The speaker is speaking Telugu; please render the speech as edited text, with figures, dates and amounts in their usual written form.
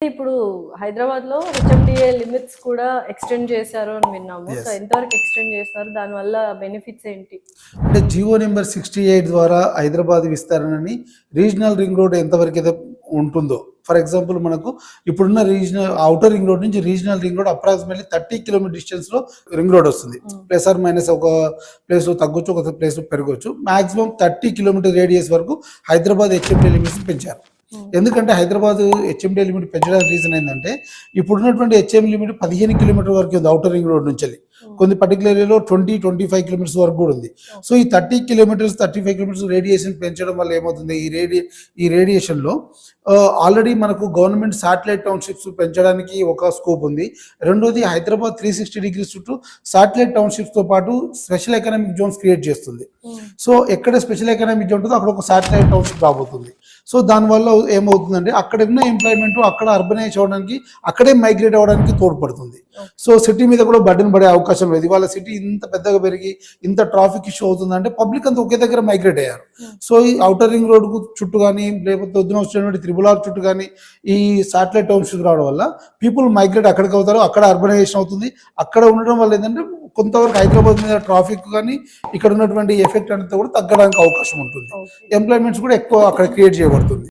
ఇప్పుడు హైదరాబాద్‌లో హెచ్ఎండిఏ లిమిట్స్ కూడా ఎక్స్‌టెండ్ చేశారు అని విన్నాము. So, yes. ఎంతవరకు ఎక్స్‌టెండ్ చేస్తారు? దానివల్ల బెనిఫిట్స్ ఏంటి? అంటే జియో నెంబర్ 68 ద్వారా హైదరాబాద్ విస్తరణని రీజనల్ రింగ్ రోడ్ ఎంతవరకైతే ఉంటుందో, ఫర్ ఎగ్జాంపుల్ మనకు ఇప్పుడున్న రీజనల్ ఔటర్ రింగ్ రోడ్ నుంచి regional ring road approximately 30 kilometer డిస్టెన్స్‌లో రింగ్ రోడ్ వస్తుంది. ప్లస్ ఆర్ మైనస్ ఒక ప్లేస్‌లో తగ్గొచ్చు, ఒక ప్లేస్‌లో పెరగొచ్చు. మాక్సిమం 30 కిలోమీటర్ రేడియస్ వరకు హైదరాబాద్ హెచ్ఎండిఏ లిమిట్స్ పెంచారు. ఎందుకంటే హైదరాబాద్ హెచ్ఎండిఏ లిమిట్ పెంచడానికి రీజన్ ఏంటంటే ఇప్పుడున్నటువంటి హెచ్ఎం లిమిట్ 15 కిలోమీటర్ వరకు ఉంది ఔటర్ రింగ్ రోడ్ నుంచి. కొన్ని పర్టికులర్ ఏరియాలో 20-25 కిలోమీటర్స్ వరకు కూడా ఉంది. సో ఈ 30 కిలోమీటర్స్ 35 కిలోమీటర్స్ రేడియేషన్ పెంచడం వల్ల ఏమవుతుంది, ఈ రేడియేషన్లో ఆల్రెడీ మనకు గవర్నమెంట్ శాటిలైట్ టౌన్షిప్స్ పెంచడానికి ఒక స్కోప్ ఉంది. రెండోది హైదరాబాద్ 360 డిగ్రీస్ చుట్టూ శాటిలైట్ టౌన్షిప్స్తో పాటు స్పెషల్ ఎకనామిక్ జోన్స్ క్రియేట్ చేస్తుంది. సో ఎక్కడ స్పెషల్ ఎకనామిక్ జోన్ ఉంటుందో అక్కడ ఒక శాటిలైట్ టౌన్షిప్ రాబోతుంది. సో దానివల్ల ఏమవుతుందంటే అక్కడ ఉన్న ఎంప్లాయ్మెంట్ అక్కడ అర్బనైజ్ అవ్వడానికి, అక్కడే మైగ్రేట్ అవ్వడానికి తోడ్పడుతుంది. సో సిటీ మీద కూడా బర్డెన్ పడే అవకాశం లేదు. ఇవాళ సిటీ ఇంత పెద్దగా పెరిగి ఇంత ట్రాఫిక్ ఇష్యూ అవుతుందంటే పబ్లిక్ అంతా ఒకే దగ్గర మైగ్రేట్ అయ్యారు. సో ఈ ఔటర్ రింగ్ రోడ్ చుట్టూ కానీ, లేకపోతే వద్దున వచ్చినటువంటి త్రిబుల్-ఆర్ చుట్టూ కానీ ఈ శాటిలైట్ టౌన్షిప్ రావడం వల్ల పీపుల్ మైగ్రేట్ అక్కడికి అవుతారు, అక్కడ అర్బనైజేషన్ అవుతుంది. అక్కడ ఉండడం వల్ల ఏంటంటే కొంతవరకు హైదరాబాద్ మీద ట్రాఫిక్ కానీ ఇక్కడ ఉన్నటువంటి ఎఫెక్ట్ అంతా కూడా తగ్గడానికి అవకాశం ఉంటుంది. ఎంప్లాయ్మెంట్స్ కూడా ఎక్కువ అక్కడ క్రియేట్ చేయబడుతుంది.